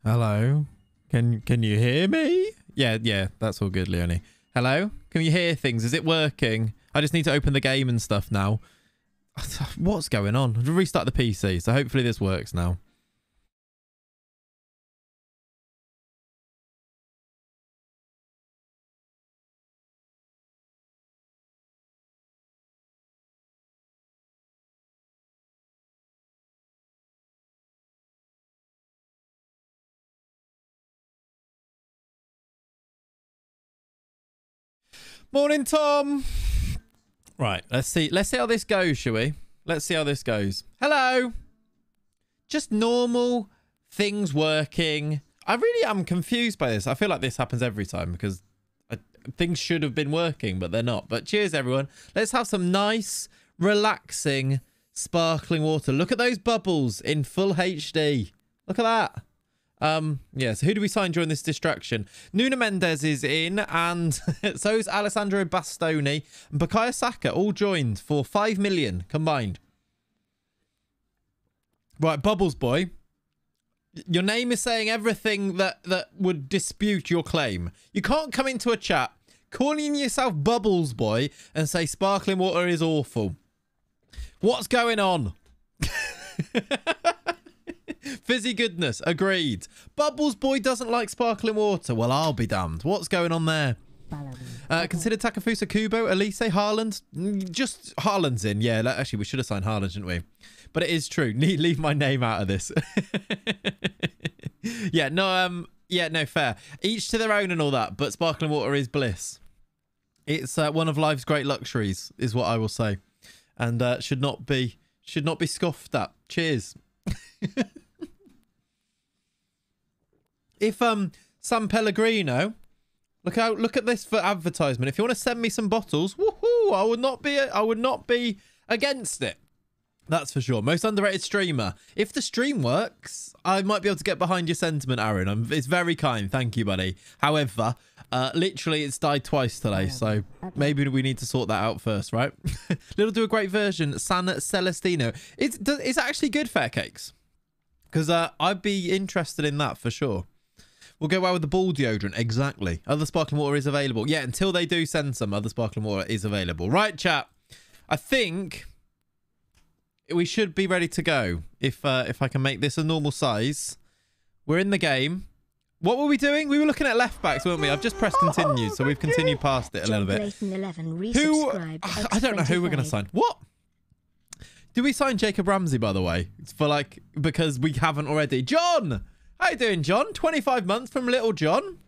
Hello? Can you hear me? Yeah, that's all good, Leonie. Hello? Can you hear things? Is it working? I just need to open the game and stuff now. What's going on? I've restart the PC, so hopefully this works now. Morning, Tom. Right, let's see how this goes, shall we? Let's see how this goes. Hello. Just normal things working. I really am confused by this. I feel like this happens every time because things should have been working, but they're not. But cheers, everyone. Let's have some nice, relaxing, sparkling water. Look at those bubbles in full HD. Look at that. Yeah, so who do we sign during this distraction? Nuno Mendes is in, and so is Alessandro Bastoni and Bukayo Saka, all joined for 5 million combined. Right, Bubbles Boy. Your name is saying everything that would dispute your claim. You can't come into a chat calling yourself Bubbles Boy and say sparkling water is awful. What's going on? Fizzy goodness, agreed. Bubbles Boy doesn't like sparkling water. Well, I'll be damned. What's going on there? Consider Takefusa Kubo, Elise, Haaland. Just Haaland's in. Yeah, actually, we should have signed Haaland, shouldn't we? But it is true. Leave my name out of this. Yeah, no, fair. Each to their own and all that, but sparkling water is bliss. It's one of life's great luxuries, is what I will say, and should not be scoffed at. Cheers. If San Pellegrino, look at this for advertisement. If you want to send me some bottles, woohoo! I would not be against it. That's for sure. Most underrated streamer. If the stream works, I might be able to get behind your sentiment, Aaron. It's very kind. Thank you, buddy. However, literally it's died twice today, so maybe we need to sort that out first, right? Little do a great version. San Celestino. It's actually good, Fair Cakes, because I'd be interested in that for sure. We'll go well with the ball deodorant. Exactly. Other sparkling water is available. Yeah, until they do send some, other sparkling water is available. Right, chat. I think we should be ready to go. If I can make this a normal size. We're in the game. What were we doing? We were looking at left backs, weren't we? I've just pressed continue, so we've continued past it a little bit. Who? I don't know who we're going to sign. What? Do we sign Jacob Ramsey, by the way? It's for because we haven't already. John! How you doing, John? 25 months from Little John.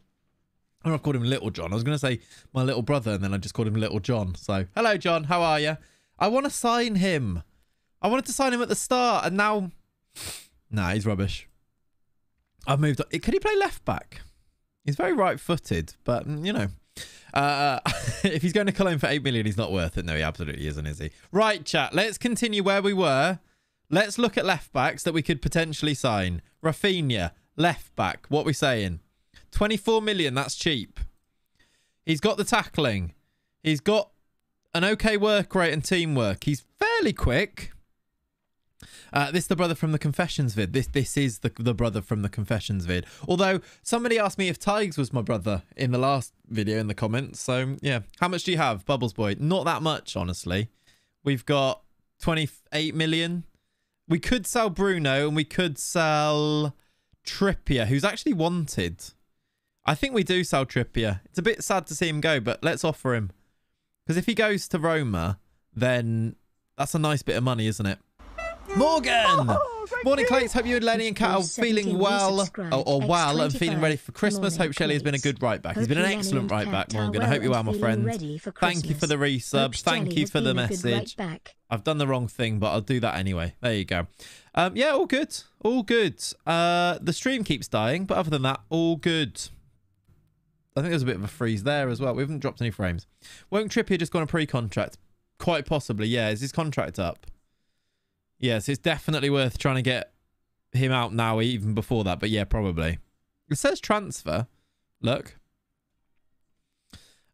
I don't called him Little John. I was going to say my little brother, and then I just called him Little John. So, hello, John. How are you? I want to sign him. I wanted to sign him at the start, and now... Nah, he's rubbish. I've moved on. Could he play left back? He's very right-footed, but, you know. If he's going to Cologne for 8 million, he's not worth it. No, he absolutely isn't, is he? Right, chat. Let's continue where we were. Let's look at left backs that we could potentially sign. Rafinha, left back. What are we saying? 24 million. That's cheap. He's got the tackling. He's got an okay work rate and teamwork. He's fairly quick. This is the brother from the Confessions vid. This is the brother from the Confessions vid. Although somebody asked me if Tigers was my brother in the last video in the comments. So yeah, how much do you have, Bubbles Boy? Not that much, honestly. We've got 28 million. We could sell Bruno and we could sell Trippier, who's actually wanted. I think we do sell Trippier. It's a bit sad to see him go, but let's offer him. Because if he goes to Roma, then that's a nice bit of money, isn't it? Morgan! Morning, Clates. Hope you and Lenny and Kat are feeling well, or well, and feeling ready for Christmas. Hope Shelley has been a good right back. He's been an excellent right back, Morgan. I hope you are, my friend. Thank you for the resub. Thank you for the message. I've done the wrong thing, but I'll do that anyway. There you go. Yeah, all good. All good. The stream keeps dying, but other than that, all good. I think there's a bit of a freeze there as well. We haven't dropped any frames. Won't Trippier just go on a pre-contract? Quite possibly, yeah. Is his contract up? Yes, it's definitely worth trying to get him out now, even before that. But yeah, probably. It says transfer. Look.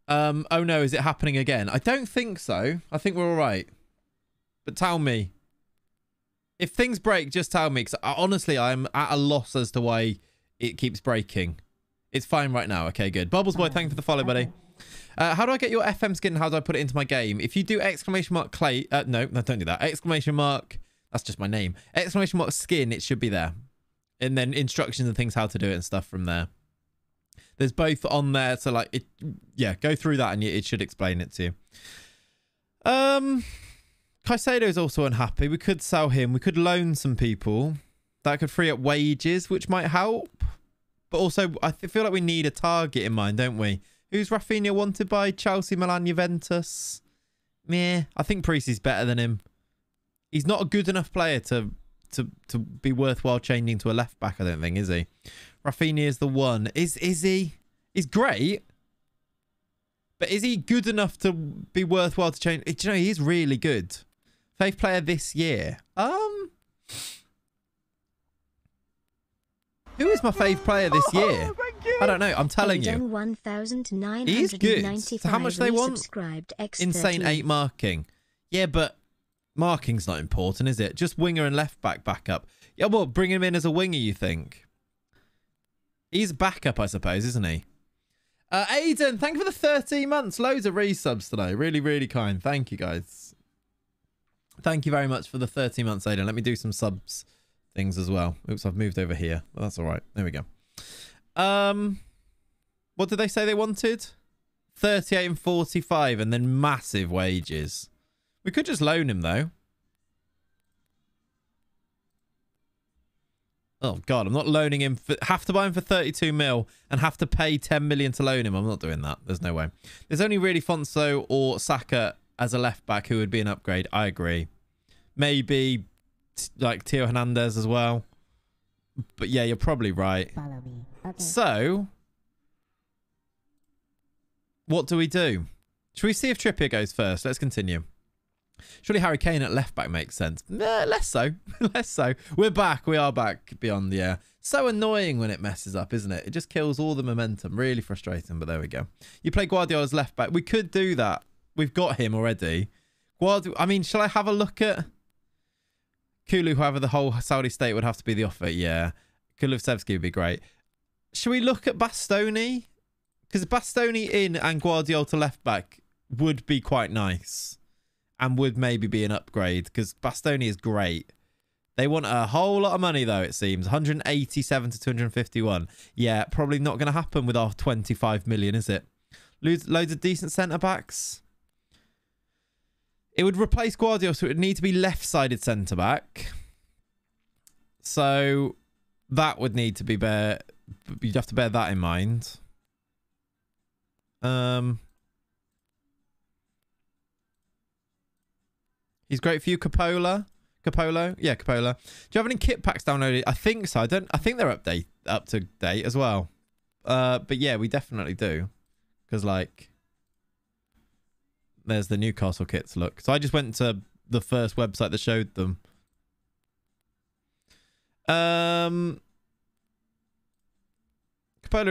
Oh no, is it happening again? I don't think so. I think we're all right. But tell me. If things break, just tell me. Because honestly, I'm at a loss as to why it keeps breaking. It's fine right now. Okay, good. Bubbles Boy, thank you for the follow, buddy. How do I get your FM skin? How do I put it into my game? If you do exclamation mark Clay... no, don't do that. Exclamation mark... That's just my name. Exclamation mark skin, it should be there. And then instructions and things how to do it and stuff from there. There's both on there. So, like, it, yeah, go through that and it should explain it to you. Caicedo is also unhappy. We could sell him. We could loan some people. That could free up wages, which might help. But also, I feel like we need a target in mind, don't we? Who's Rafinha wanted by? Chelsea, Milan, Juventus? Meh. I think Parisi's better than him. He's not a good enough player to be worthwhile changing to a left back, I don't think, is he? Rafinha is the one. Is he? He's great. But is he good enough to be worthwhile to change? Do you know, he's really good. Fave player this year. Who is my fave player this year? I don't know. I'm telling you. He's good. So how much they want? Insane 8 marking. Yeah, but marking's not important, is it? Just winger and left back backup. Yeah, well, bring him in as a winger, you think? He's backup, I suppose, isn't he? Aiden, thank you for the 13 months. Loads of resubs today. Really, really kind. Thank you, guys. Thank you very much for the 13 months, Aiden. Let me do some subs things as well. Oops, I've moved over here. Well, that's all right. There we go. What did they say they wanted? 38 and 45 and then massive wages. We could just loan him, though. Oh, God, I'm not loaning him. Have to buy him for 32 mil and have to pay 10 million to loan him. I'm not doing that. There's no way. There's only really Fonso or Saka as a left back who would be an upgrade. I agree. Maybe like Theo Hernandez as well. But yeah, you're probably right. Follow me. Okay. So, what do we do? Should we see if Trippier goes first? Let's continue. Surely Harry Kane at left back makes sense. Less so. Less so. We're back. We are back beyond the air. So annoying when it messes up, isn't it? It just kills all the momentum. Really frustrating, but there we go. You play Guardiola's left back. We could do that. We've got him already. I mean, shall I have a look at Kulu? However, the whole Saudi state would have to be the offer. Yeah. Kulusevski would be great. Should we look at Bastoni? Because Bastoni in and Guardiola to left back would be quite nice. And would maybe be an upgrade because Bastoni is great. They want a whole lot of money though, it seems. 187 to 251. Yeah, probably not going to happen with our 25 million, is it? Loads of decent centre-backs. It would replace Guardiola, so it would need to be left-sided centre-back. So that would need to be you'd have to bear that in mind. He's great for you, Capolo. Yeah, Capola. Do you have any kit packs downloaded? I think so. I think they're up to date as well. But yeah, we definitely do. Because like, there's the Newcastle kits. Look, so I just went to the first website that showed them. Capola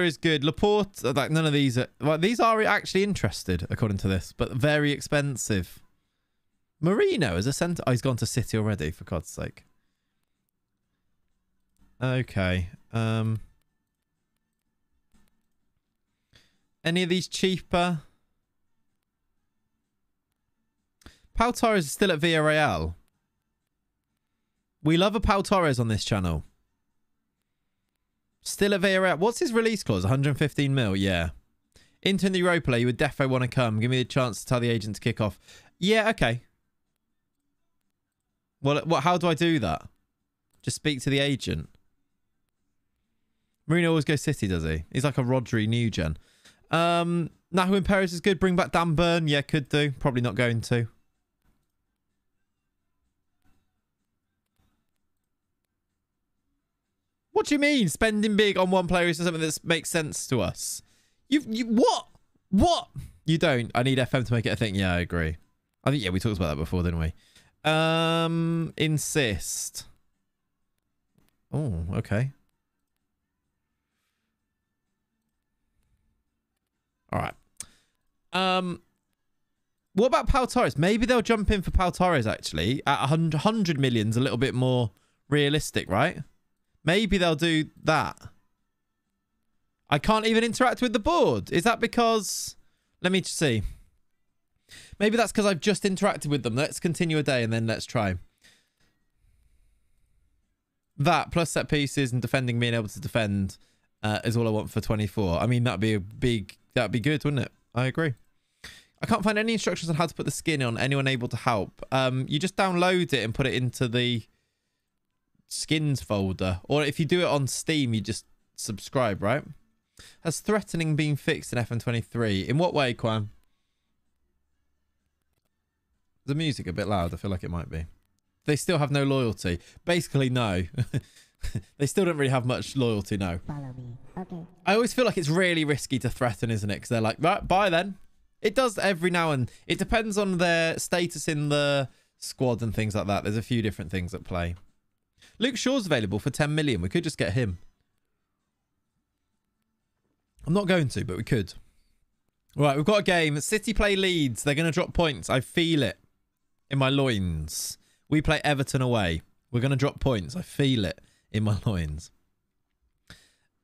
is good. Laporte, like none of these are. Well, these are actually interested according to this, but very expensive. Marino as a centre. Oh, he's gone to City already, for God's sake. Okay. Any of these cheaper? Pau Torres is still at Villarreal. We love a Pau Torres on this channel. Still at Villarreal. What's his release clause? 115 mil? Yeah. Into the Europa League, you would definitely want to come. Give me a chance to tell the agent to kick off. Yeah, okay. Well, how do I do that? Just speak to the agent. Marino always goes City, does he? He's like a Rodri new gen. Nahu and Perez is good. Bring back Dan Burn. Yeah, could do. Probably not going to. What do you mean? Spending big on one player is something that makes sense to us. You what? What? You don't. I need FM to make it a thing. Yeah, I agree. I think, yeah, we talked about that before, didn't we? Insist. Oh, okay. All right. What about Pau Torres? Maybe they'll jump in for Pau Torres, actually. At 100 million's a little bit more realistic, right? Maybe they'll do that. I can't even interact with the board. Is that because... Let me see. Maybe that's because I've just interacted with them. Let's continue a day and then let's try. That plus set pieces and defending, being able to defend is all I want for 24. I mean, that'd be good, wouldn't it? I agree. I can't find any instructions on how to put the skin on. Anyone able to help? You just download it and put it into the skins folder. Or if you do it on Steam, you just subscribe, right? Has threatening been fixed in FM23? In what way, Quan? The music a bit loud. I feel like it might be. They still have no loyalty. Basically, no. They still don't really have much loyalty, no. Follow me. Okay. I always feel like it's really risky to threaten, isn't it? Because they're like, right, bye then. It does every now and... It depends on their status in the squad and things like that. There's a few different things at play. Luke Shaw's available for 10 million. We could just get him. I'm not going to, but we could. All right, we've got a game. City play Leeds. They're going to drop points. I feel it in my loins. We play Everton away. We're going to drop points. I feel it in my loins.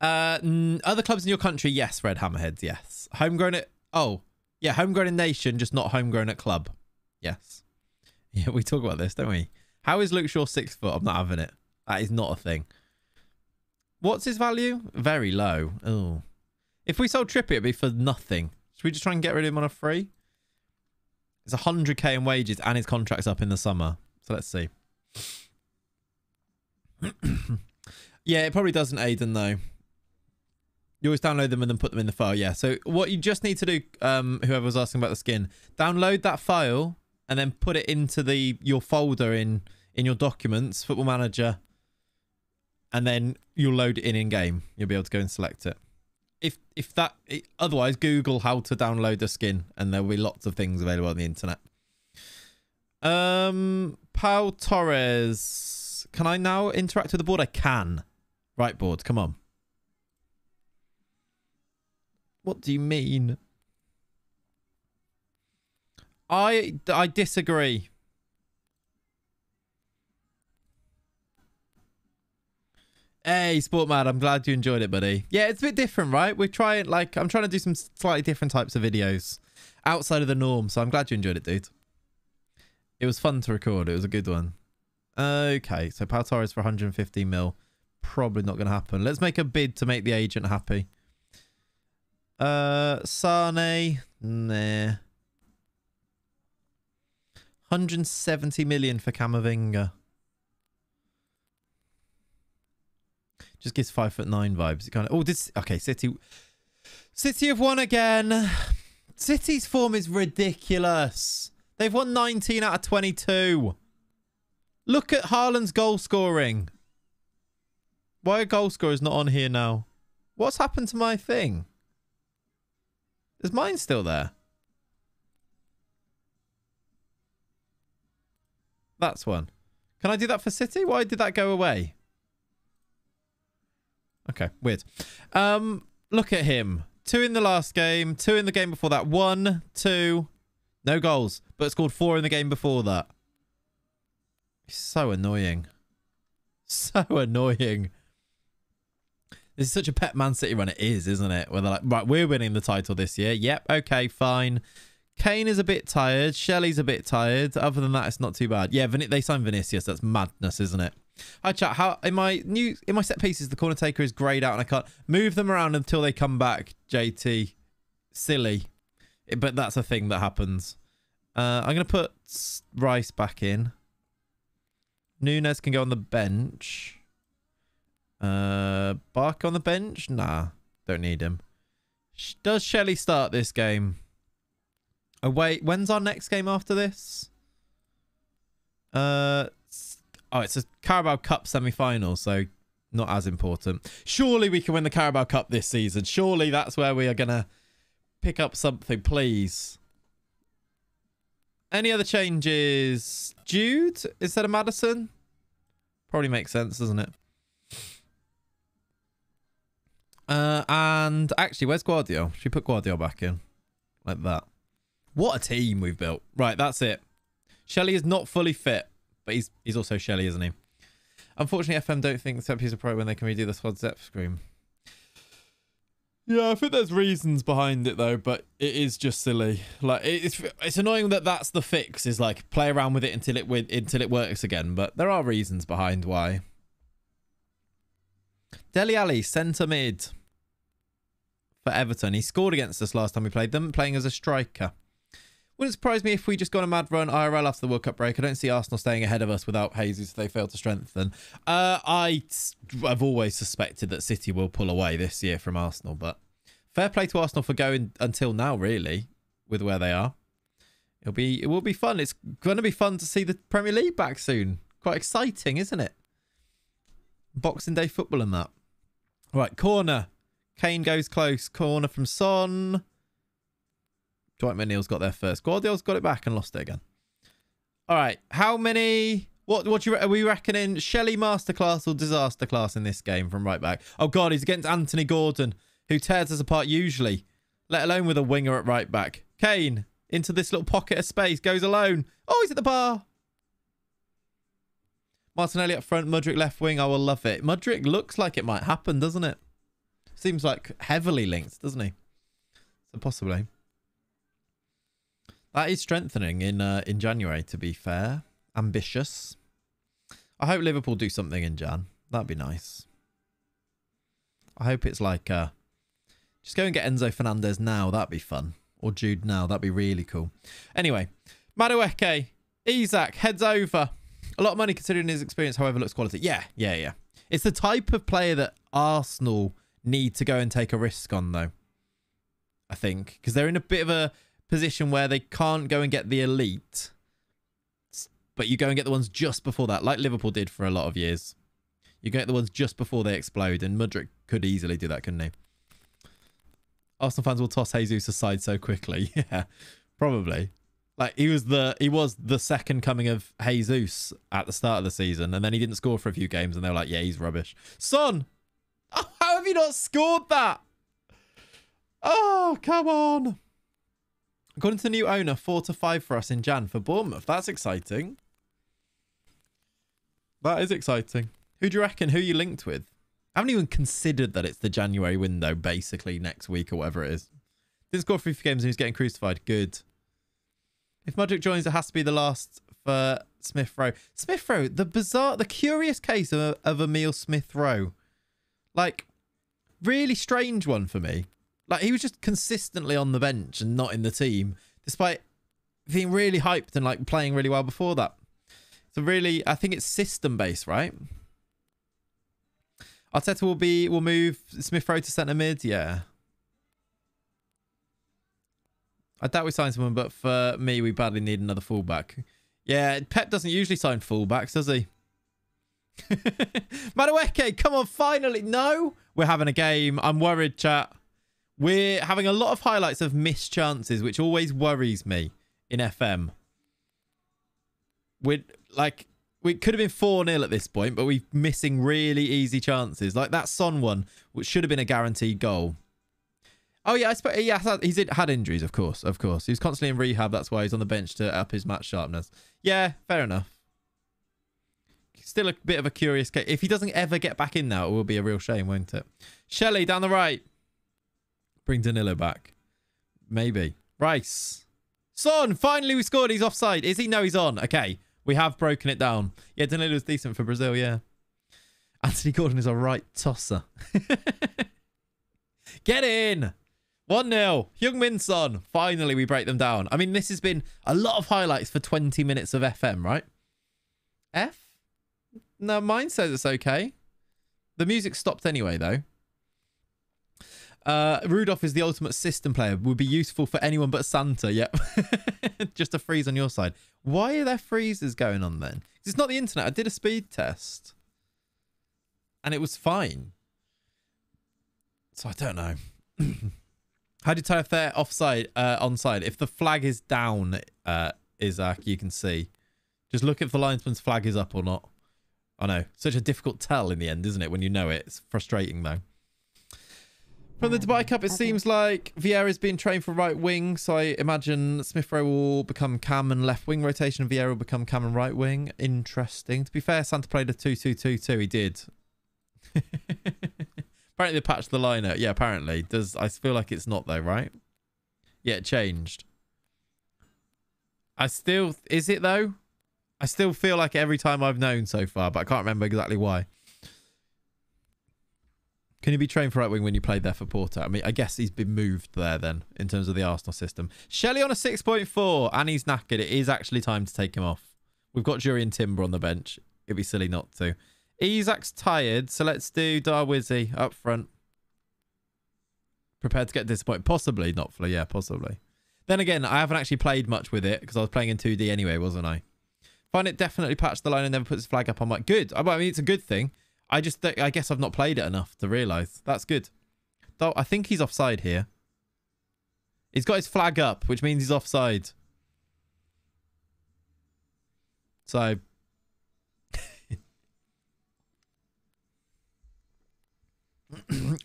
Other clubs in your country? Yes, Red Hammerheads. Yes. Homegrown at... Oh, yeah. Homegrown in nation, just not homegrown at club. Yes. Yeah, we talk about this, don't we? How is Luke Shaw 6 foot? I'm not having it. That is not a thing. What's his value? Very low. Oh. If we sold Trippier, it'd be for nothing. Should we just try and get rid of him on a free? It's 100k in wages and his contract's up in the summer. So let's see. Yeah, it probably doesn't, Aiden, though. You always download them and then put them in the file. Yeah, so what you just need to do, whoever was asking about the skin, download that file and then put it into your folder in your documents, Football Manager, and then you'll load it in-game. You'll be able to go and select it. Otherwise, Google how to download a skin and there'll be lots of things available on the internet. Pau Torres. Can I now interact with the board? I can. Right board, come on. What do you mean? I disagree. Hey, Sportmad, I'm glad you enjoyed it, buddy. Yeah, it's a bit different, right? We're trying, like, I'm trying to do some slightly different types of videos outside of the norm, so I'm glad you enjoyed it, dude. It was fun to record. It was a good one. Okay, so Pau Torres for 150 mil. Probably not going to happen. Let's make a bid to make the agent happy. Sane. Nah. 170 million for Camavinga. Just gives 5'9" vibes. It kind of... Oh, this... Okay, City have won again. City's form is ridiculous. They've won 19 out of 22. Look at Haaland's goal scoring. Why are goal scorers not on here now? What's happened to my thing? Is mine still there? That's one. Can I do that for City? Why did that go away? Okay, weird. Look at him. 2 in the last game. 2 in the game before that. 1, 2. No goals. But scored 4 in the game before that. It's so annoying. So annoying. This is such a pet Man City run. It is, isn't it? Where they're like, right, we're winning the title this year. Yep, okay, fine. Kane is a bit tired. Shelley's a bit tired. Other than that, it's not too bad. Yeah, they signed Vinicius. That's madness, isn't it? Hi chat, how in my set pieces the corner taker is greyed out and I can't move them around until they come back. JT, silly, but that's a thing that happens. I'm gonna put Rice back in. Nunes can go on the bench. Bark on the bench? Nah, don't need him. Does Shelley start this game? Oh wait, when's our next game after this? Oh, it's a Carabao Cup semi-final, so not as important. Surely we can win the Carabao Cup this season. Surely that's where we are going to pick up something, please. Any other changes? Jude instead of Maddison? Probably makes sense, doesn't it? And actually, where's Guardiola? Should we put Guardiola back in? Like that. What a team we've built. Right, that's it. Shelley is not fully fit. But he's also Shelley, isn't he? Unfortunately, FM don't think set piece are pro when they can redo the squad depth screen. Yeah, I think there's reasons behind it though, but it is just silly. Like it's annoying that that's the fix, is like play around with it until it works again. But there are reasons behind why. Dele Alli, centre mid for Everton. He scored against us last time we played them, playing as a striker. Wouldn't surprise me if we just got a mad run IRL after the World Cup break. I don't see Arsenal staying ahead of us without Jesus if they fail to strengthen. I've always suspected that City will pull away this year from Arsenal, but fair play to Arsenal for going until now, really, with where they are. It will be fun. It's going to be fun to see the Premier League back soon. Quite exciting, isn't it? Boxing Day football and that. Right, corner. Kane goes close. Corner from Son. Dwight McNeil's got there first. Guardiola's got it back and lost it again. All right. How many... What are we reckoning? Shelley masterclass or disaster class in this game from right back? Oh, God, he's against Anthony Gordon, who tears us apart usually, let alone with a winger at right back. Kane into this little pocket of space. Goes alone. Oh, he's at the bar. Martinelli up front. Mudryk left wing. I will love it. Mudryk looks like it might happen, doesn't it? Seems like heavily linked, doesn't he? So possibly. That is strengthening in January, to be fair. Ambitious. I hope Liverpool do something in Jan. That'd be nice. I hope it's like... just go and get Enzo Fernandez now. That'd be fun. Or Jude now. That'd be really cool. Anyway. Madueke. Isak heads over. A lot of money considering his experience, however, looks quality. Yeah. It's the type of player that Arsenal need to go and take a risk on, though. I think. Because they're in a bit of a position where they can't go and get the elite, but you go and get the ones just before that, like Liverpool did for a lot of years. You get the ones just before they explode, and Mudryk could easily do that, couldn't he? Arsenal fans will toss Jesus aside so quickly. Yeah, probably. Like he was the second coming of Jesus at the start of the season, and then he didn't score for a few games, and they were like, yeah, he's rubbish. Son, oh, how have you not scored that? Oh, come on. According to the new owner, 4 to 5 for us in Jan for Bournemouth. That's exciting. That is exciting. Who do you reckon? Who are you linked with? I haven't even considered that it's the January window, basically, next week or whatever it is. Didn't score for a few games and he's getting crucified. Good. If Mudryk joins, it has to be the last for Smith Rowe. Smith Rowe, the curious case of Emile Smith Rowe. Like, really strange one for me. Like, he was just consistently on the bench and not in the team, despite being really hyped and, like, playing really well before that. So, really, I think it's system-based, right? Arteta will move Smith Rowe to centre mid, yeah. I doubt we sign someone, but for me, we badly need another fullback. Yeah, Pep doesn't usually sign fullbacks, does he? Madueke, come on, finally. No, we're having a game. I'm worried, chat. We're having a lot of highlights of missed chances, which always worries me in FM. We could have been 4-0 at this point, but we're missing really easy chances. Like that Son one, which should have been a guaranteed goal. Oh, yeah, I suppose he's had injuries, of course. He was constantly in rehab. That's why he's on the bench to up his match sharpness. Yeah, fair enough. Still a bit of a curious case. If he doesn't ever get back in now, it will be a real shame, won't it? Shelley down the right. Bring Danilo back. Maybe. Rice. Son, finally we scored. He's offside. Is he? No, he's on. Okay. We have broken it down. Yeah, Danilo's decent for Brazil, yeah. Anthony Gordon is a right tosser. Get in. 1-0. Heung-min Son. Finally, we break them down. I mean, this has been a lot of highlights for 20 minutes of FM, right? F? No, mine says it's okay. The music stopped anyway, though. Rudolph is the ultimate system player. Would be useful for anyone but Santa. Yep. Just a freeze on your side. Why are there freezes going on then? It's not the internet. I did a speed test. And it was fine. So I don't know. How do you tell if they're offside, onside? If the flag is down, Isaac, you can see. Just look if the linesman's flag is up or not. I know. Such a difficult tell in the end, isn't it? When you know it. It's frustrating, though. From the Dubai Cup, it seems like Vieira's being trained for right wing, so I imagine Smith Rowe will become cam and left wing rotation, and Vieira will become cam and right wing. Interesting. To be fair, Santa played a 2-2-2-2. He did. Apparently they patched the liner. Yeah, apparently. I feel like it's not though, right? Yeah, it changed. Is it though? I still feel like every time I've known so far, but I can't remember exactly why. Can you be trained for right wing when you played there for Porto? I mean, I guess he's been moved there then in terms of the Arsenal system. Shelley on a 6.4 and he's knackered. It is actually time to take him off. We've got Jurian Timber on the bench. It'd be silly not to. Isak's tired, so let's do Darwizzy up front. Prepared to get disappointed. Possibly, not fully. Yeah, possibly. Then again, I haven't actually played much with it because I was playing in 2D anyway, wasn't I? Find it definitely patched the line and never puts his flag up. I'm like, good. I mean, it's a good thing. I guess I've not played it enough to realise. That's good. Though I think he's offside here. He's got his flag up, which means he's offside. So I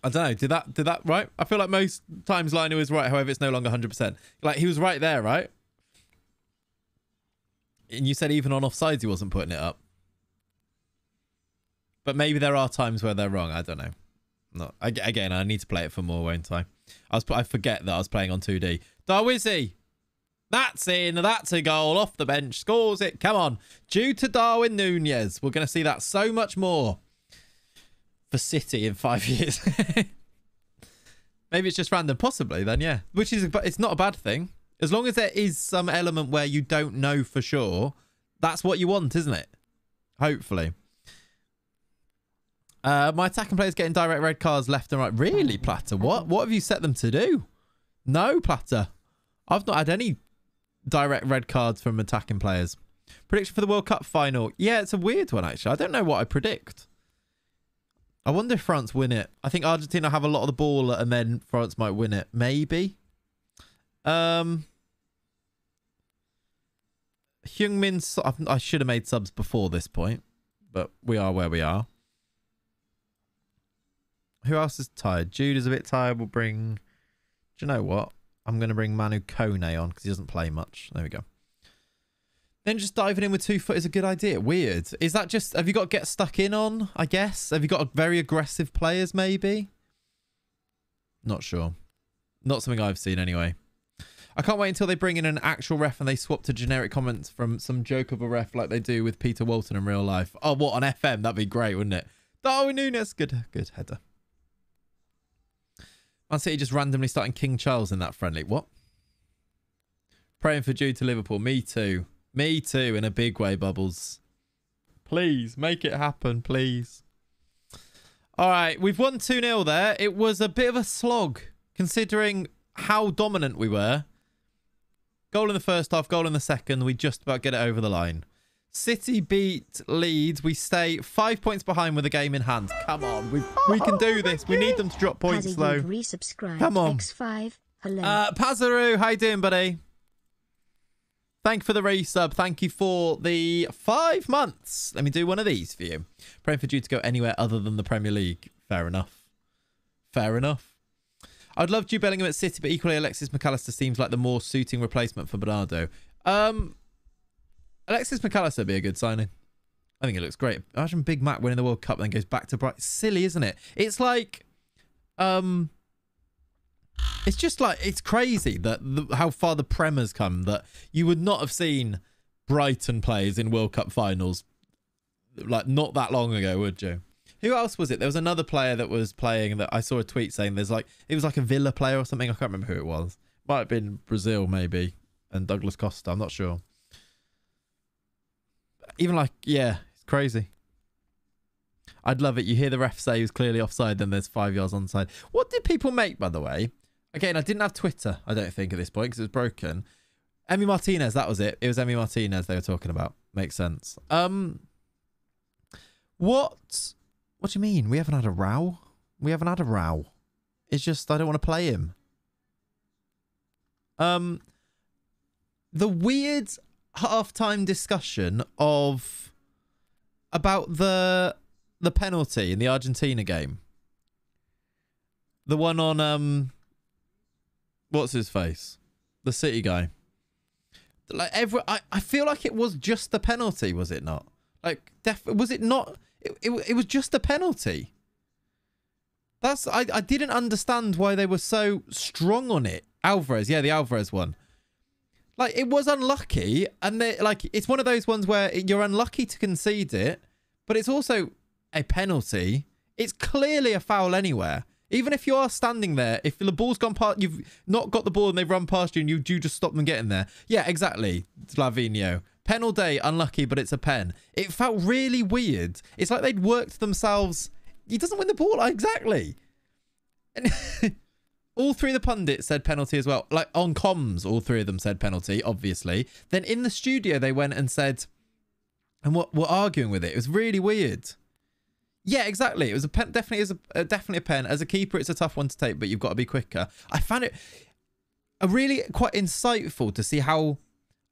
don't know. Did that right? I feel like most times Lionel is right. However, it's no longer 100%. Like he was right there, right? And you said even on offsides he wasn't putting it up. But maybe there are times where they're wrong. I don't know. No, again, I need to play it for more, won't I? I forget that I was playing on 2D. Darwizzy. That's in. That's a goal off the bench. Scores it. Come on. Due to Darwin Nunez. We're going to see that so much more for City in 5 years. Maybe it's just random. Possibly then, yeah. Which is, it's not a bad thing. As long as there is some element where you don't know for sure, that's what you want, isn't it? Hopefully. My attacking players getting direct red cards left and right. Really, Platter? What have you set them to do? No, Platter. I've not had any direct red cards from attacking players. Prediction for the World Cup final. Yeah, it's a weird one, actually. I don't know what I predict. I wonder if France win it. I think Argentina have a lot of the ball and then France might win it. Maybe. Heung-min, I should have made subs before this point, but we are where we are. Who else is tired? Jude is a bit tired. We'll bring... Do you know what? I'm going to bring Manu Kone on because he doesn't play much. There we go. Then just diving in with 2 foot is a good idea. Weird. Is that just... Have you got to get stuck in on, I guess? Have you got very aggressive players, maybe? Not sure. Not something I've seen anyway. I can't wait until they bring in an actual ref and they swap to generic comments from some joke of a ref like they do with Peter Walton in real life. Oh, what? On FM? That'd be great, wouldn't it? Darwin Nunez. Good header. Man City just randomly starting King Charles in that friendly. What? Praying for Jude to Liverpool. Me too. Me too, in a big way, Bubbles. Please, make it happen, please. All right, we've won 2-0 there. It was a bit of a slog, considering how dominant we were. Goal in the first half, goal in the second. We just about get it over the line. City beat Leeds. We stay 5 points behind with a game in hand. Come on, we can do this. We need them to drop points though. Come on. X5. Hello. Pazaru, how you doing, buddy? Thank you for the resub. Thank you for the 5 months. Let me do one of these for you. Praying for you to go anywhere other than the Premier League. Fair enough. Fair enough. I'd love Jude Bellingham at City, but equally Alexis McAllister seems like the more suiting replacement for Bernardo. Alexis McAllister would be a good signing. I think it looks great. Imagine Big Mac winning the World Cup and then goes back to Brighton. It's silly, isn't it? It's like... It's just like... It's crazy that how far the Prem has come, that you would not have seen Brighton players in World Cup finals like not that long ago, would you? Who else was it? There was another player that was playing that I saw a tweet saying there's like... It was like a Villa player or something. I can't remember who it was. Might have been Brazil, maybe. And Douglas Costa. I'm not sure. Even like, yeah, it's crazy. I'd love it. You hear the ref say he was clearly offside, then there's 5 yards onside. What did people make, by the way? Again, I didn't have Twitter, I don't think, at this point, because it was broken. Emi Martinez, that was it. It was Emi Martinez they were talking about. Makes sense. What do you mean? We haven't had a row? We haven't had a row. It's just I don't want to play him. The weird halftime discussion about the penalty in the Argentina game. The one on what's his face? The City guy. Like I feel like it was just the penalty, was it not? Like was it not? It was just a penalty. I didn't understand why they were so strong on it. Alvarez, yeah, the Alvarez one. Like, it was unlucky, and like, it's one of those ones where you're unlucky to concede it, but it's also a penalty. It's clearly a foul anywhere. Even if you are standing there, if the ball's gone past, you've not got the ball and they've run past you and you do just stop them getting there. Yeah, exactly, Slavinho. Pen all day, unlucky, but it's a pen. It felt really weird. It's like they'd worked themselves. He doesn't win the ball, exactly. And all three of the pundits said penalty as well. Like, on comms, all three of them said penalty, obviously. Then in the studio, they went and said, and were arguing with it. It was really weird. Yeah, exactly. It was a pen. Definitely a pen. As a keeper, it's a tough one to take, but you've got to be quicker. I found it really quite insightful to see how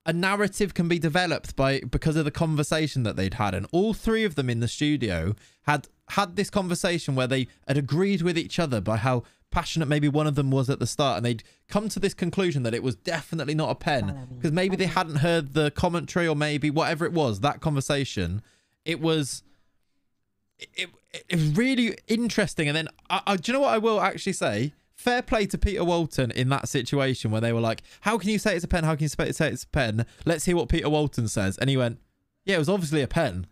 a narrative can be developed because of the conversation that they'd had, and all three of them in the studio had this conversation where they had agreed with each other by how passionate maybe one of them was at the start, and they'd come to this conclusion that it was definitely not a pen because maybe they hadn't heard the commentary, or maybe whatever it was, that conversation. It was really interesting. And then do you know what I will actually say? Fair play to Peter Walton in that situation where they were like, how can you say it's a pen? How can you say it's a pen? Let's hear what Peter Walton says. And he went, yeah, it was obviously a pen.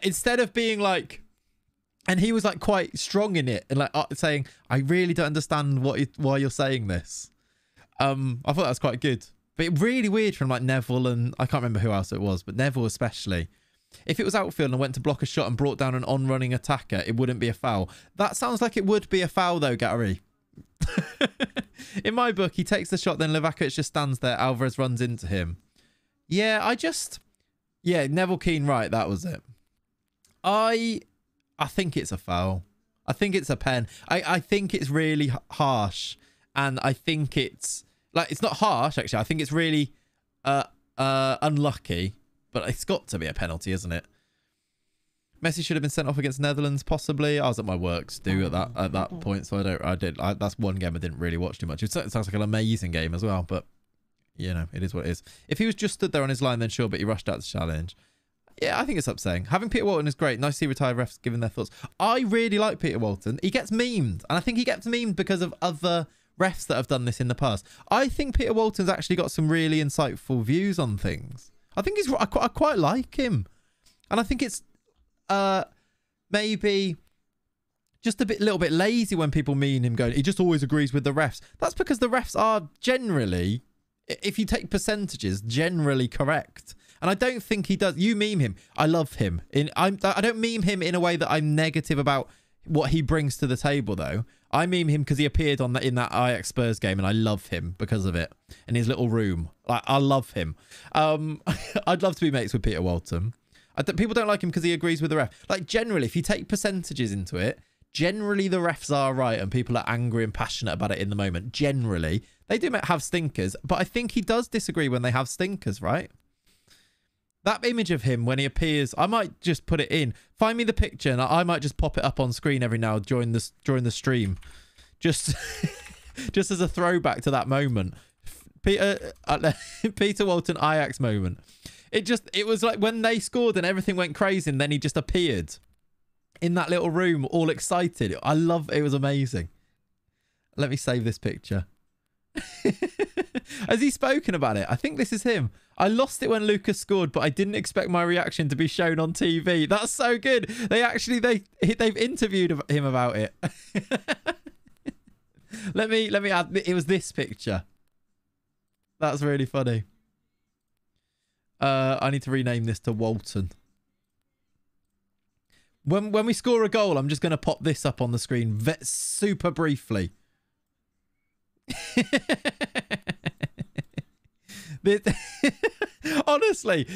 Instead of being like, and he was like quite strong in it and like saying, I really don't understand why you're saying this. I thought that was quite good. But really weird from like Neville, and I can't remember who else it was, but Neville especially. If it was outfield and went to block a shot and brought down an on-running attacker, it wouldn't be a foul. That sounds like it would be a foul though, Gary. In my book, he takes the shot, then Livakovic just stands there. Alvarez runs into him. Yeah, yeah, Neville Keane, right, that was it. I think it's a foul. I think it's a pen. I think it's really harsh, and I think it's like, it's not harsh actually. I think it's really unlucky, but it's got to be a penalty, isn't it? Messi should have been sent off against Netherlands, possibly. I was at my works do at that point, so that's one game I didn't really watch too much. It sounds like an amazing game as well, but you know, it is what it is. If he was just stood there on his line, then sure, but he rushed out the challenge. Yeah, I think it's upsetting. Having Peter Walton is great. Nice to see retired refs giving their thoughts. I really like Peter Walton. He gets memed, and I think he gets memed because of other refs that have done this in the past. I think Peter Walton's actually got some really insightful views on things. I think I quite like him, and I think it's maybe just little bit lazy when people mean him going, he just always agrees with the refs. That's because the refs are generally, if you take percentages, generally correct. And I don't think he does. You meme him. I love him. I don't meme him in a way that I'm negative about what he brings to the table, though. I meme him because he appeared in that Ajax Spurs game, and I love him because of it. In his little room. Like, I love him. I'd love to be mates with Peter Walton. People don't like him because he agrees with the ref. Like, generally, if you take percentages into it, generally the refs are right and people are angry and passionate about it in the moment. Generally. They do have stinkers, but I think he does disagree when they have stinkers, right? That image of him when he appears, I might just put it in. Find me the picture and I might just pop it up on screen every now during the stream. Just just as a throwback to that moment. Peter Walton Ajax moment. It was like when they scored and everything went crazy, and then he just appeared in that little room all excited. It was amazing. Let me save this picture. Has he spoken about it? I think this is him. I lost it when Lucas scored, but I didn't expect my reaction to be shown on TV. That's so good. They've interviewed him about it. let me add, it was this picture. That's really funny. I need to rename this to Walton. When we score a goal, I'm just going to pop this up on the screen super briefly. Honestly,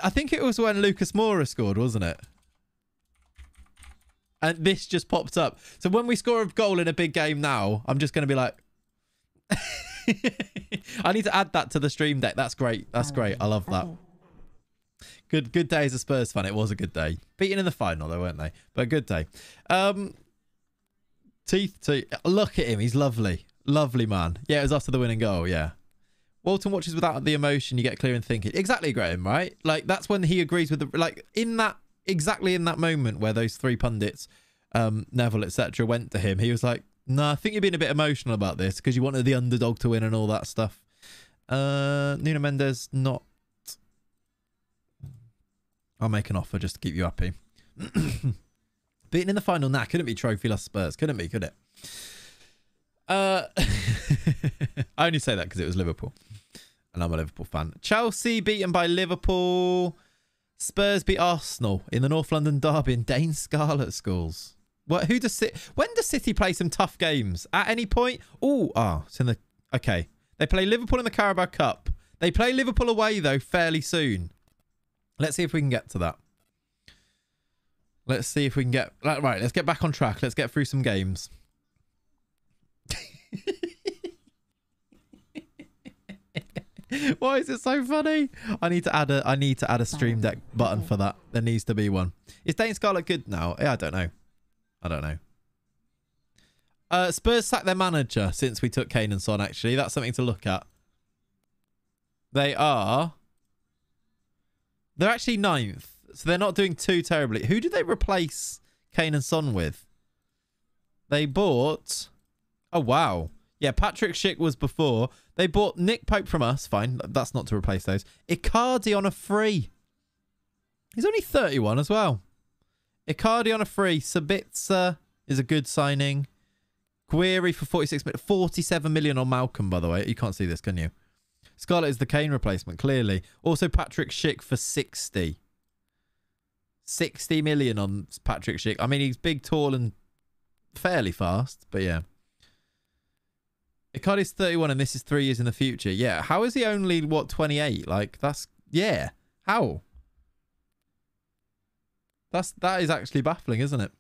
I think it was when Lucas Moura scored, wasn't it? And this just popped up. So when we score a goal in a big game now, I'm just going to be like... I need to add that to the stream deck. That's great. That's great. I love that. Good day as a Spurs fan. It was a good day. Beaten in the final, though, weren't they? But a good day. Teeth. Look at him. He's lovely. Lovely man. Yeah, it was after the winning goal. Yeah. Walton watches without the emotion. You get clear and thinking. Exactly, Graham, right? Like, that's when he agrees with exactly in that moment where those three pundits Neville, etc., went to him, he was like, "No, I think you're being a bit emotional about this because you wanted the underdog to win and all that stuff." Nuno Mendes, not. I'll make an offer just to keep you happy. Beaten in the final, nah, couldn't be trophy-less Spurs. Couldn't be, could it? I only say that because it was Liverpool. And I'm a Liverpool fan. Chelsea beaten by Liverpool. Spurs beat Arsenal in the North London derby in Dane Scarlet schools. What? When does City play some tough games? At any point? It's in the... Okay. They play Liverpool in the Carabao Cup. They play Liverpool away, though, fairly soon. Let's see if we can get to that. Let's see if we can get... Right, let's get back on track. Let's get through some games. Why is it so funny? I need to add a Stream Deck button for that. There needs to be one. Is Dane Scarlet good now? Yeah, I don't know. Spurs sacked their manager since we took Kane and Son, actually. That's something to look at. They're actually 9th. So they're not doing too terribly. Who did they replace Kane and Son with? They bought... Oh, wow. Yeah, Patrick Schick was before. They bought Nick Pope from us. Fine. That's not to replace those. Icardi on a free. He's only 31 as well. Icardi on a free. Sabitzer is a good signing. Guiri for 47 million on Malcolm, by the way. You can't see this, can you? Scarlett is the Kane replacement, clearly. Also, Patrick Schick for 60. 60 million on Patrick Schick. I mean, he's big, tall, and fairly fast, but yeah. Icardi's 31 and this is 3 years in the future. Yeah. How is he only, 28? Like, that's... Yeah. How? That is actually baffling, isn't it?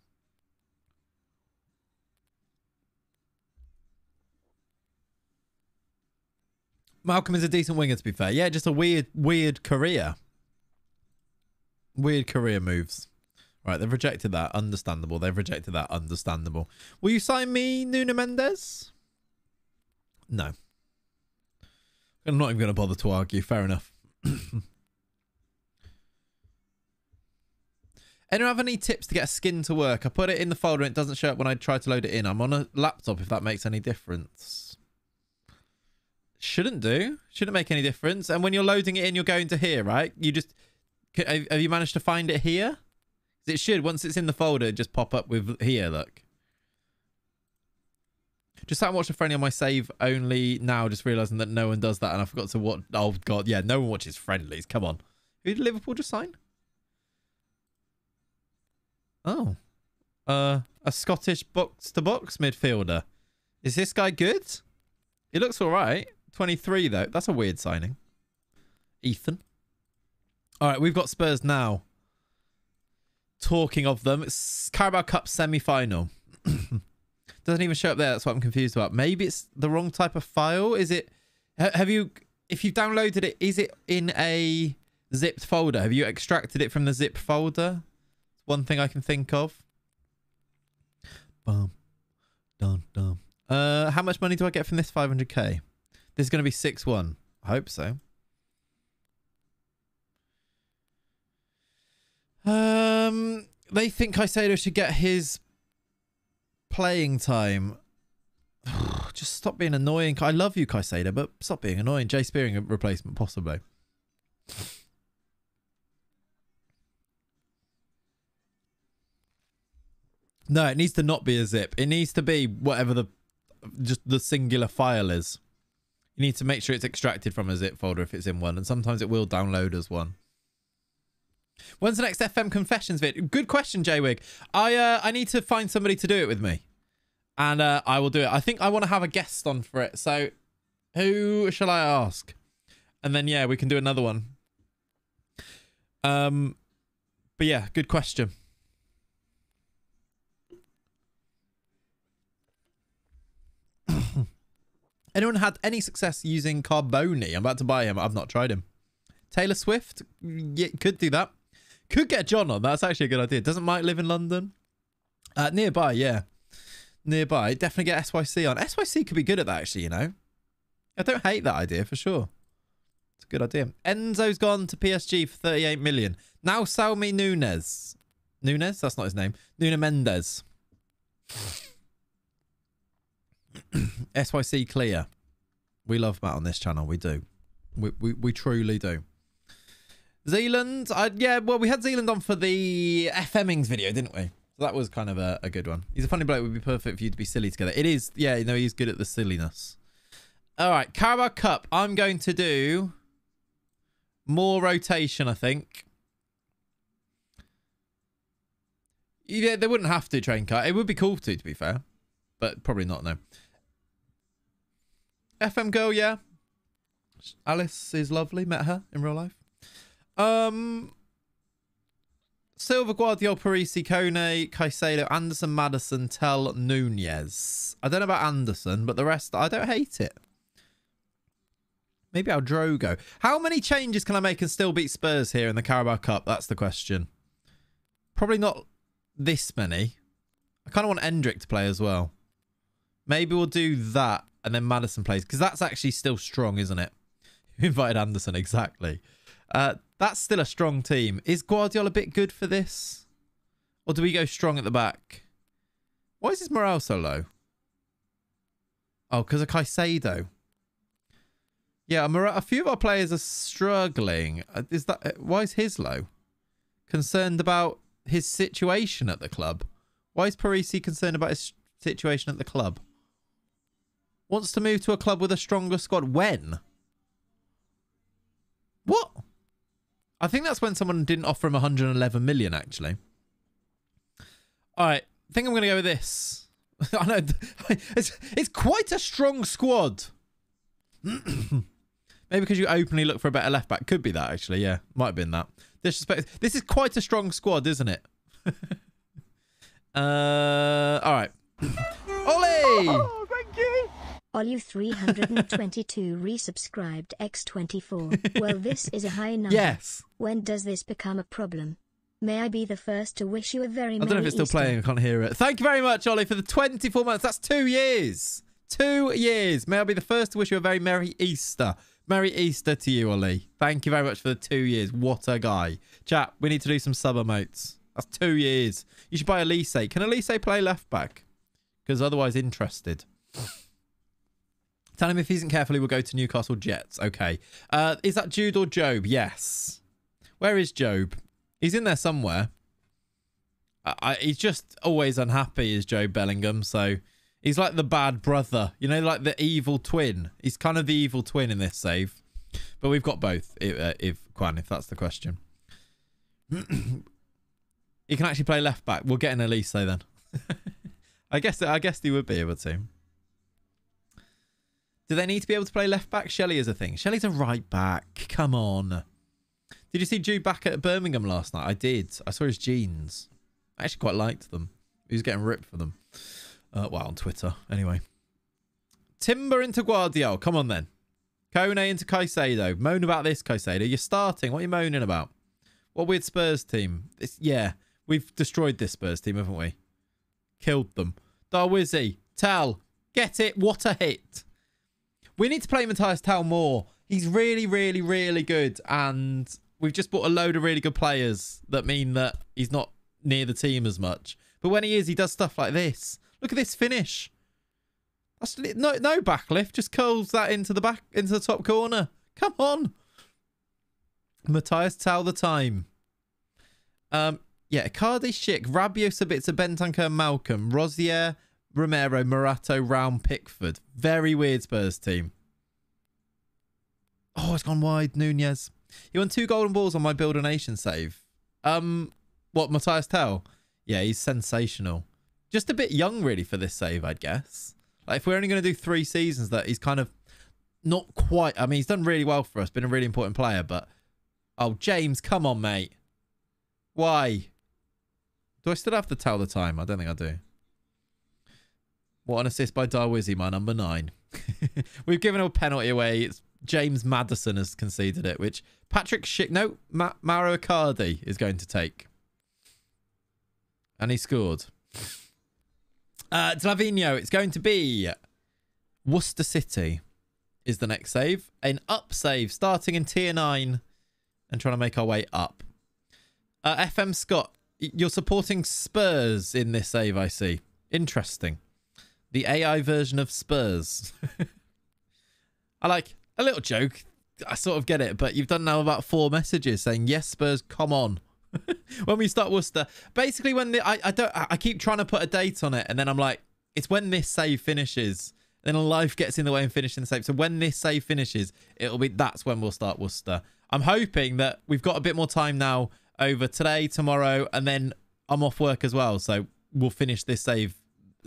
Malcolm is a decent winger, to be fair. Yeah, just a weird career. Weird career moves. Right, they've rejected that. Understandable. They've rejected that. Understandable. Will you sign me, Nuno Mendes? No. I'm not even going to bother to argue. Fair enough. Anyone have any tips to get a skin to work? I put it in the folder and it doesn't show up when I try to load it in. I'm on a laptop if that makes any difference. Shouldn't do. Shouldn't make any difference. And when you're loading it in, you're going to here, right? You just... Have you managed to find it here? It should. Once it's in the folder, just pop up with here, look. Just sat and watched a friendly on my save only now, just realising that no one does that and I forgot to watch... Oh, God. Yeah, no one watches friendlies. Come on. Who did Liverpool just sign? Oh. A Scottish box-to-box midfielder. Is this guy good? He looks all right. 23, though. That's a weird signing. Ethan. All right, we've got Spurs now. Talking of them, it's Carabao Cup semi-final. Doesn't even show up there. That's what I'm confused about. Maybe it's the wrong type of file. Is it... Have you... If you've downloaded it, is it in a zipped folder? Have you extracted it from the zip folder? One thing I can think of. Bum. Dum, dum. How much money do I get from this 500k? This is going to be 6-1. I hope so. They think Caicedo should get his playing time. Just stop being annoying. I love you, Caicedo, but stop being annoying. Jay Spearing a replacement, possibly. No, it needs to not be a zip. It needs to be whatever just the singular file is. You need to make sure it's extracted from a zip folder if it's in one, and sometimes it will download as one. When's the next FM Confessions vid? Good question, Jwig. I need to find somebody to do it with me, and I will do it. I think I want to have a guest on for it. So, who shall I ask? And then yeah, we can do another one. But yeah, good question. Anyone had any success using Carboni? I'm about to buy him. I've not tried him. Taylor Swift? Yeah, could do that. Could get John on. That's actually a good idea. Doesn't Mike live in London? Nearby, yeah. Nearby. Definitely get SYC on. SYC could be good at that, actually, you know. I don't hate that idea, for sure. It's a good idea. Enzo's gone to PSG for 38 million. Now sell me Nunes. Nunes? That's not his name. Nuno Mendes. SYC clear. We love Matt on this channel. We do. We truly do. Zealand. Yeah, well, we had Zealand on for the FMings video, didn't we? So that was kind of a good one. He's a funny bloke. It would be perfect for you to be silly together. It is. Yeah, you know, he's good at the silliness. All right, Carabao Cup. I'm going to do more rotation, I think. Yeah, they wouldn't have to, train car. It would be cool to be fair. But probably not, no. FM girl, yeah. Alice is lovely. Met her in real life. Silva, Guardiola, Parisi, Kone, Caicedo, Anderson, Maddison, Tell, Nunez. I don't know about Anderson, but the rest, I don't hate it. Maybe I'll Drogo. How many changes can I make and still beat Spurs here in the Carabao Cup? That's the question. Probably not this many. I kind of want Endrick to play as well. Maybe we'll do that and then Maddison plays. Because that's actually still strong, isn't it? You invited Anderson, exactly. That's still a strong team. Is Guardiola a bit good for this? Or do we go strong at the back? Why is his morale so low? Oh, because of Caicedo. Yeah, a few of our players are struggling. Is that why is his low? Concerned about his situation at the club. Why is Parisi concerned about his situation at the club? Wants to move to a club with a stronger squad. When? What? I think that's when someone didn't offer him 111 million, actually. All right. I think I'm going to go with this. I know. It's quite a strong squad. Maybe because you openly look for a better left back. Could be that, actually. Yeah. Might have been that. Disrespect. This is quite a strong squad, isn't it? All right. Ollie! Oh, thank you. Ollie 322 resubscribed X24. Well, this is a high number. Yes. When does this become a problem? May I be the first to wish you a very Merry I don't know if it's still Easter. playing. I can't hear it. Thank you very much, Ollie, for the 24 months. That's 2 years. 2 years. May I be the first to wish you a very Merry Easter. Merry Easter to you, Ollie. Thank you very much for the 2 years. What a guy. Chat, we need to do some sub emotes. That's 2 years. You should buy Elise. Can Elise play left back? Because otherwise interested. Tell him if he isn't careful, he will go to Newcastle Jets. Okay. Is that Jude or Job? Yes. Where is Job? He's in there somewhere. He's just always unhappy, is Job Bellingham. So he's like the bad brother. You know, like the evil twin. He's kind of the evil twin in this save. But we've got both, if that's the question. He can actually play left back. We'll get an Elise then. I guess he would be able to. Do they need to be able to play left back? Shelley is a thing. Shelley's a right back. Come on. Did you see Jude back at Birmingham last night? I did. I saw his jeans. I actually quite liked them. He was getting ripped for them. Well, on Twitter. Anyway. Timber into Guardiola. Come on then. Kone into Caicedo. Moan about this, Caicedo. You're starting. What are you moaning about? What weird Spurs team? Yeah. We've destroyed this Spurs team, haven't we? Killed them. Darwizzy. Tal. Get it. What a hit. We need to play Matthias Tal more. He's really, really, really good. And we've just bought a load of really good players that mean that he's not near the team as much. But when he is, he does stuff like this. Look at this finish. That's no backlift. Just curls that into the top corner. Come on. Matthias Tal the time. Yeah, Icardi, Schick, Rabiot, Sabitzer, Bentancur, Malcolm, Rosier, Romero, Morato, Raum, Pickford. Very weird Spurs team. Oh, it's gone wide. Nunez. He won 2 golden balls on my Build a Nation save. What, Matthias Tell? Yeah, he's sensational. Just a bit young, really, for this save, I'd guess. Like, if we're only going to do 3 seasons, that he's kind of not quite... I mean, he's done really well for us, been a really important player, but... Oh, James, come on, mate. Why? Do I still have to tell the time? I don't think I do. What an assist by Darwizzy, my number 9. We've given a penalty away. It's James Maddison has conceded it, which Patrick Schick... No, Mauro Icardi is going to take. And he scored. Slavinho, it's going to be Worcester City is the next save. An up save starting in tier 9 and trying to make our way up. FM Scott, you're supporting Spurs in this save, I see. Interesting. The AI version of Spurs. I like a little joke. I sort of get it, but you've done now about 4 messages saying, yes, Spurs, come on. When we start Worcester. Basically, when I keep trying to put a date on it, and then I'm like, it's when this save finishes. Then life gets in the way and finishing the save. So when this save finishes, that's when we'll start Worcester. I'm hoping that we've got a bit more time now over today, tomorrow, and then I'm off work as well. So we'll finish this save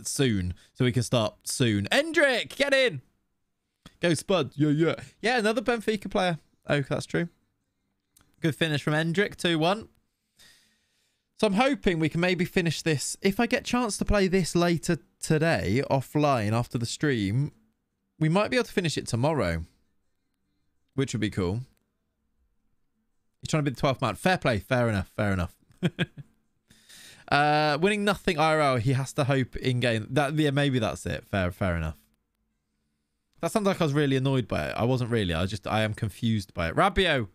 soon, so we can start soon. Endrick, get in. Go Spud. Yeah. Yeah, another Benfica player. Oh, that's true. Good finish from Endrick, 2-1. So I'm hoping we can maybe finish this. If I get a chance to play this later today, offline, after the stream, we might be able to finish it tomorrow, which would be cool. He's trying to be the 12th man. Fair play. Fair enough. Winning nothing IRL. He has to hope in-game. Yeah, maybe that's it. Fair enough. That sounds like I was really annoyed by it. I wasn't really. I am confused by it. Rabiot.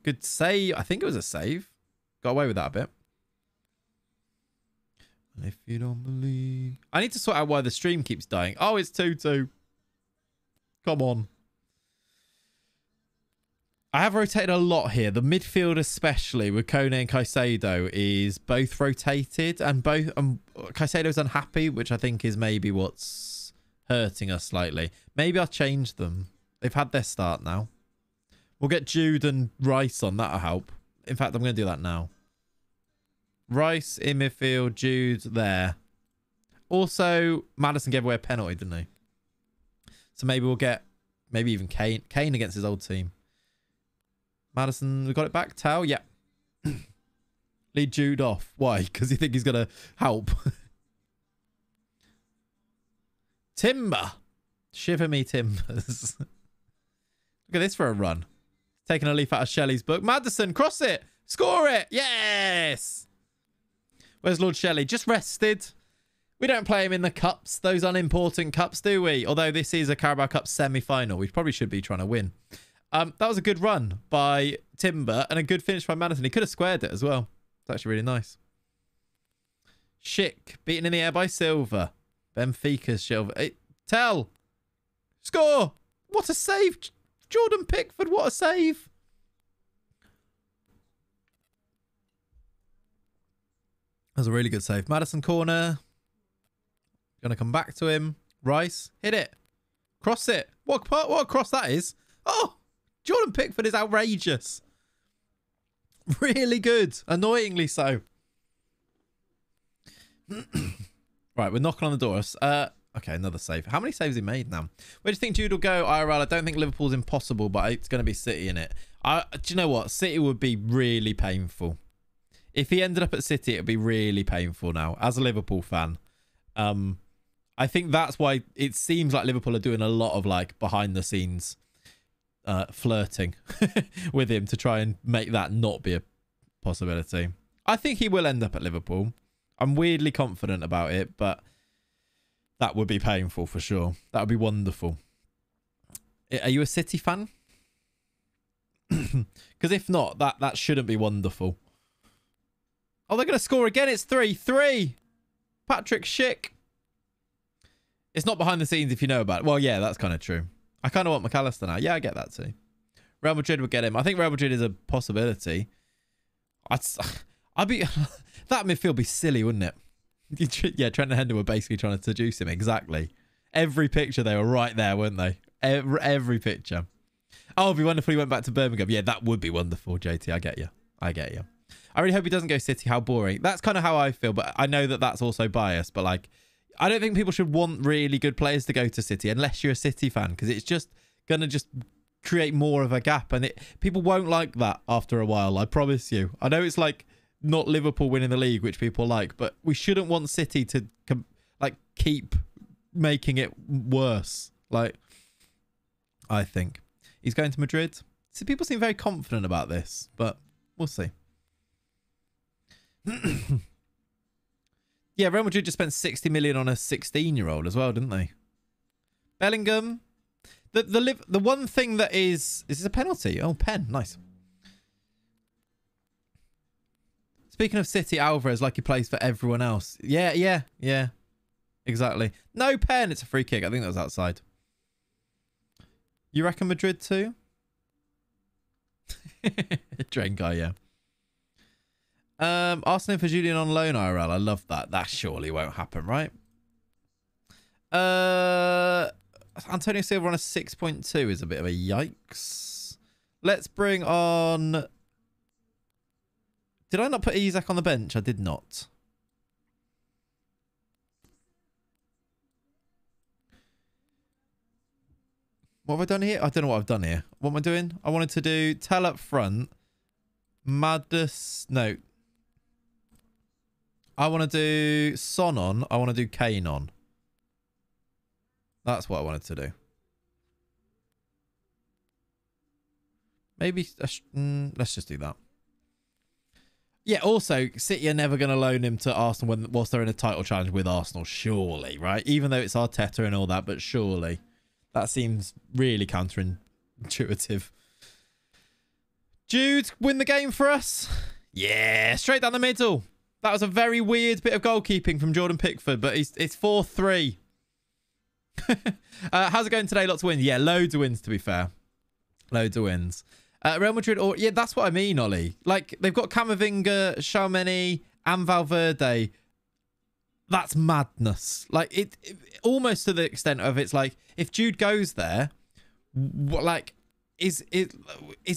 Good save. I think it was a save. Got away with that a bit. If you don't believe... I need to sort out why the stream keeps dying. Oh, it's 2-2. Come on. I have rotated a lot here. The midfield especially with Kone and Caicedo is both rotated, and both Caicedo's unhappy, which I think is maybe what's hurting us slightly. Maybe I'll change them. They've had their start now. We'll get Jude and Rice on. That'll help. In fact, I'm going to do that now. Rice in midfield, Jude there. Also, Maddison gave away a penalty, didn't he? So maybe we'll get, maybe even Kane against his old team. Maddison, we got it back. Tau, yeah. Lead Jude off. Why? Because you think he's going to help. Timber. Shiver me timbers. Look at this for a run. Taking a leaf out of Shelley's book. Maddison, cross it. Score it. Yes. Where's Lord Shelley? Just rested. We don't play him in the cups. Those unimportant cups, do we? Although this is a Carabao Cup semi-final. We probably should be trying to win. That was a good run by Timber and a good finish by Maddison. He could have squared it as well. It's actually really nice. Schick. Beaten in the air by Silva. Benfica's Silva. Tell. Score. What a save. Jordan Pickford. What a save. That was a really good save. Maddison corner. Going to come back to him. Rice. Hit it. Cross it. What a cross that is. Oh, Jordan Pickford is outrageous. Really good. Annoyingly so. Right, we're knocking on the door. Okay, another save. How many saves he made now? Where do you think Jude will go, IRL? I don't think Liverpool's impossible, but it's going to be City in it. Do you know what? City would be really painful. If he ended up at City, it would be really painful now. As a Liverpool fan, I think that's why it seems like Liverpool are doing a lot of like behind the scenes flirting with him to try and make that not be a possibility. I think he will end up at Liverpool. I'm weirdly confident about it, but that would be painful for sure. That would be wonderful. Are you a City fan? Because if not, that shouldn't be wonderful. Oh, they're going to score again. It's 3-3. Patrick Schick. It's not behind the scenes if you know about it. Well, yeah, that's kind of true. I kind of want McAllister now. Yeah, I get that too. Real Madrid would get him. I think Real Madrid is a possibility. I'd be... That midfield would be silly, wouldn't it? Yeah, Trent and Hender were basically trying to seduce him. Exactly. Every picture, they were right there, weren't they? Every picture. Oh, it'd be wonderful he went back to Birmingham. Yeah, that would be wonderful, JT. I get you. I really hope he doesn't go City. How boring. That's kind of how I feel, but I know that that's also biased. But like, I don't think people should want really good players to go to City unless you're a City fan, because it's just going to just create more of a gap. And people won't like that after a while, I promise you. I know it's like not Liverpool winning the league, which people like, but we shouldn't want City to like keep making it worse. Like, I think he's going to Madrid. So people seem very confident about this, but we'll see. Yeah, Real Madrid just spent 60 million on a 16-year-old as well, didn't they? Bellingham. The one thing that is this a penalty? Oh, pen. Nice. Speaking of City, Alvarez, like he plays for everyone else. Yeah. Exactly. No pen. It's a free kick. I think that was outside. You reckon Madrid too? Drain guy, yeah. Arsenal for Julian on loan IRL. I love that. That surely won't happen, right? Antonio Silva on a 6.2 is a bit of a yikes. Let's bring on... Did I not put Isak on the bench? I did not. What have I done here? I don't know what I've done here. What am I doing? I wanted to do Tell up front. Madness. No. I want to do Son on. I want to do Kane on. That's what I wanted to do. Maybe... let's just do that. Yeah, also, City are never going to loan him to Arsenal whilst they're in a title challenge with Arsenal, surely, right? Even though it's Arteta and all that, but surely. That seems really counterintuitive. Jude, win the game for us. Yeah, straight down the middle. That was a very weird bit of goalkeeping from Jordan Pickford, but it's 4-3. How's it going today? Lots of wins. Yeah, loads of wins, to be fair. Loads of wins. Real Madrid, or yeah, that's what I mean, Ollie. Like, they've got Camavinga, Tchouaméni, and Valverde. That's madness. Like, it almost to the extent of it's like, if Jude goes there, what, like, is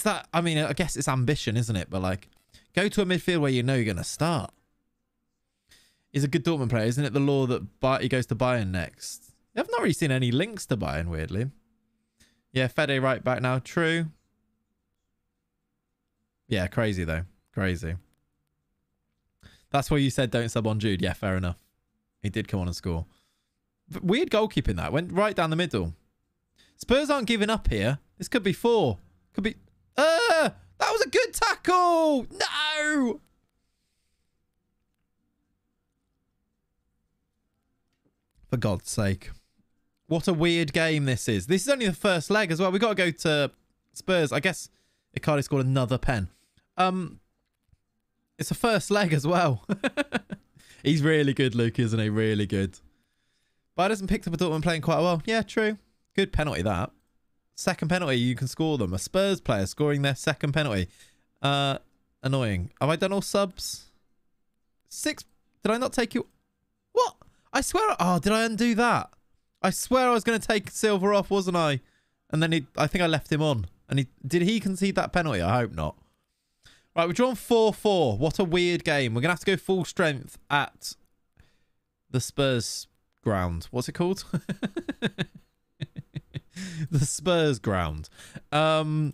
that, I mean, I guess it's ambition, isn't it? But, like, go to a midfield where you know you're going to start. He's a good Dortmund player, isn't it? The law that he goes to Bayern next. I've not really seen any links to Bayern, weirdly. Yeah, Fede right back now. True. Yeah, crazy, though. Crazy. That's why you said don't sub on Jude. Yeah, fair enough. He did come on and score. But weird goalkeeping that. Went right down the middle. Spurs aren't giving up here. This could be 4. Could be... that was a good tackle! No! For God's sake. What a weird game this is. This is only the first leg as well. We've got to go to Spurs. I guess Icardi scored another pen. It's a first leg as well. He's really good, Luke, isn't he? Really good. Bayern hasn't picked up a Dortmund playing quite well. Yeah, true. Good penalty, that. Second penalty, you can score them. A Spurs player scoring their second penalty. Annoying. Have I done all subs? 6. Did I not take you? What? I swear. Oh, did I undo that? I swear I was going to take Silva off, wasn't I? And then I think I left him on. And did he concede that penalty? I hope not. Right, we're drawn 4-4. What a weird game. We're going to have to go full strength at the Spurs ground. What's it called? The Spurs ground. I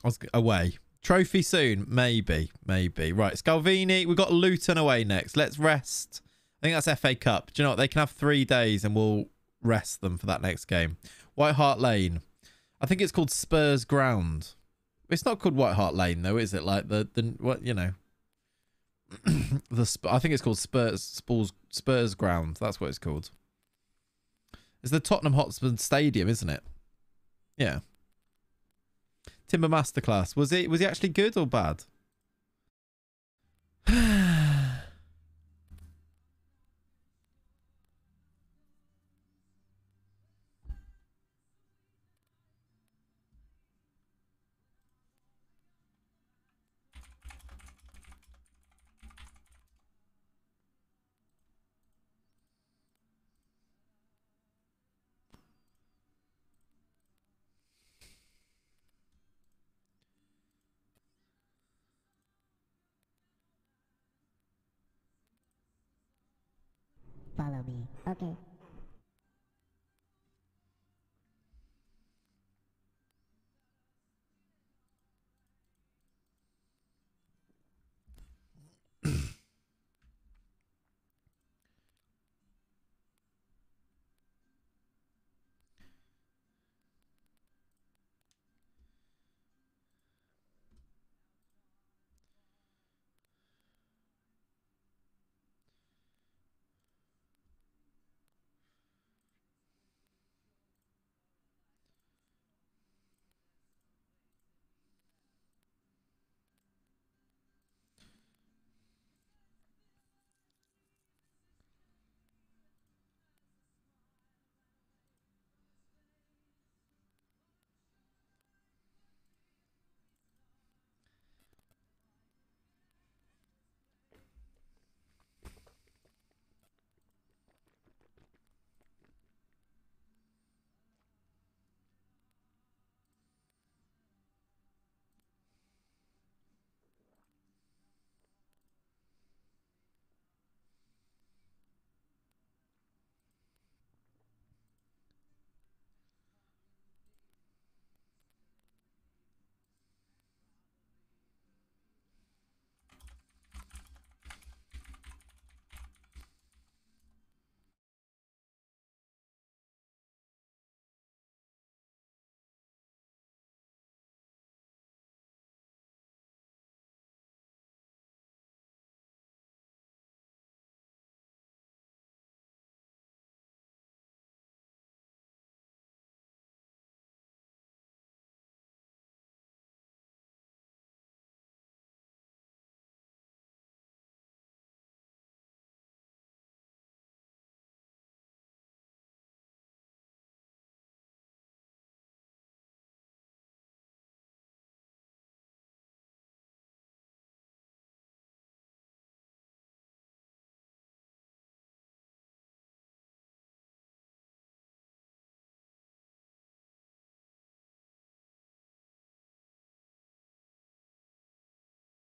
was away. Trophy soon. Maybe. Maybe. Right, Scalvini. We've got Luton away next. Let's rest. I think that's FA Cup. Do you know what? They can have 3 days and we'll rest them for that next game. White Hart Lane. I think it's called Spurs Ground. It's not called White Hart Lane, though, is it? Like the what, you know. I think it's called Spurs Ground. That's what it's called. It's the Tottenham Hotspur Stadium, isn't it? Yeah. Timber Masterclass. Was he actually good or bad? Follow me. Okay.